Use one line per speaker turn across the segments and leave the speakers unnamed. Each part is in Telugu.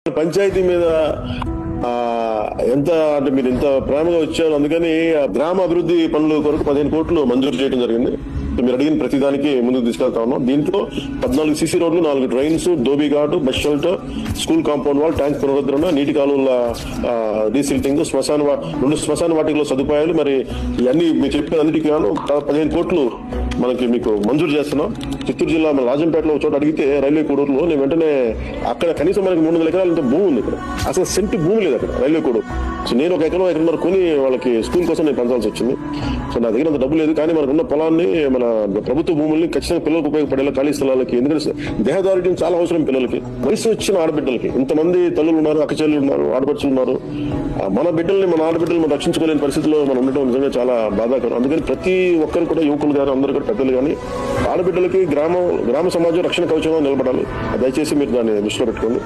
పంచాయతీ మీద ఎంత అంటే మీరు ఇంత ప్రేమగా వచ్చారు, అందుకని గ్రామ అభివృద్ధి పనుల కొరకు 15 కోట్లు మంజూరు చేయడం జరిగింది. మీరు అడిగిన ప్రతిదానికి ముందుకు తీసుకెళ్తా ఉన్నాం. దీంట్లో 14 సీసీ రోడ్లు, 4 డ్రైన్స్, దోబీ ఘాటు, bus shelter, school compound wall, tank పునరుద్ధరణ, నీటి కాలువల డీసిల్టింగ్, 2 శ్మశాన వాటికలో సదుపాయాలు, మరి ఇవన్నీ మీరు చెప్పిన అన్నిటికీ 15 కోట్లు మీకు మంజూరు చేస్తున్నాం. చిత్తూరు జిల్లా మన రాజంపేటలో చోట అడిగితే రైల్వే కోడూరులో నేను వెంటనే అక్కడ కనీసం మనకి 300 ఎకరాలంత భూమి ఉంది. ఇక్కడ అసలు సెంటు భూమి లేదు అక్కడ రైల్వే కోడూరు. సో నేను 1 ఎకరం కొని వాళ్ళకి స్కూల్ కోసం నేను పెంచాల్సి వచ్చింది. సో నా దగ్గర అంత డబ్బు లేదు, కానీ మనకున్న పొలాన్ని, మన ప్రభుత్వ భూముల్ని ఖచ్చితంగా పిల్లలకు ఉపయోగపడేలా ఖాళీ స్థలాలకి, ఎందుకంటే దేహదారుడ్యం చాలా అవసరం పిల్లలకి, వయసు వచ్చిన ఆడబిడ్డలకి. ఇంతమంది తల్లులు ఉన్నారు, అక్కచెల్లెలు ఉన్నారు, ఆడపడుచులు ఉన్నారు. మన బిడ్డల్ని, మన ఆడబిడ్డలు మనం రక్షించుకోలేని పరిస్థితిలో మనం ఉండటం నిజంగా చాలా బాధాకరం. అందుకని ప్రతి ఒక్కరు కూడా, యువకులు కానీ అందరూ కూడా, పెద్దలు కానీ, ఆడబిడ్డలకి గ్రామ సమాజం రక్షణ కవచంగా నిలబడాలి. దయచేసి మీరు దాన్ని దృష్టిలో పెట్టుకోండి.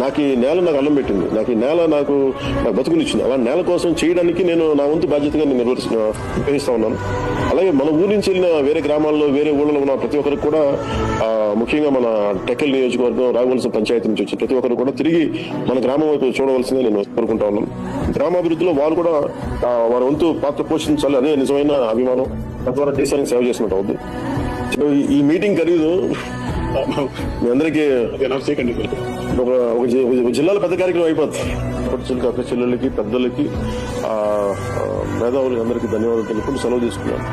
నాకు ఈ నేల నాకు అల్లం పెట్టింది, నాకు ఈ నేల నాకు బతుకునిచ్చింది. అలా నేల కోసం చేయడానికి నేను నా వంతు బాధ్యతగా నేను నిర్వహిస్తా ఉన్నాను. అలాగే మన ఊరి నుంచి వెళ్ళిన వేరే గ్రామాల్లో, వేరే ఊళ్ళలో ఉన్న ప్రతి ఒక్కరికి కూడా, ముఖ్యంగా మన టెక్కల్ నియోజకవర్గం, రాఘవలస పంచాయతీ నుంచి వచ్చి ప్రతి ఒక్కరు కూడా తిరిగి మన గ్రామం వైపు చూడవలసిందే నేను కోరుకుంటా ఉన్నాను. గ్రామాభివృద్ధిలో వాళ్ళు కూడా వారి వంతు పాత్ర పోషించాలి. అదే నిజమైన అభిమానం. తద్వారా దేశానికి సేవ చేసినట్టు అవుతుంది. ఈ మీటింగ్ ఖరీదు మీ అందరికీ ఒక జిల్లాలో పెద్ద కార్యక్రమం అయిపోతుంది. అక్క చెల్లెళ్ళకి, పెద్దలకి, మేధావులకి అందరికీ ధన్యవాదాలు తెలుపుకుంటూ సెలవు తీసుకున్నాను.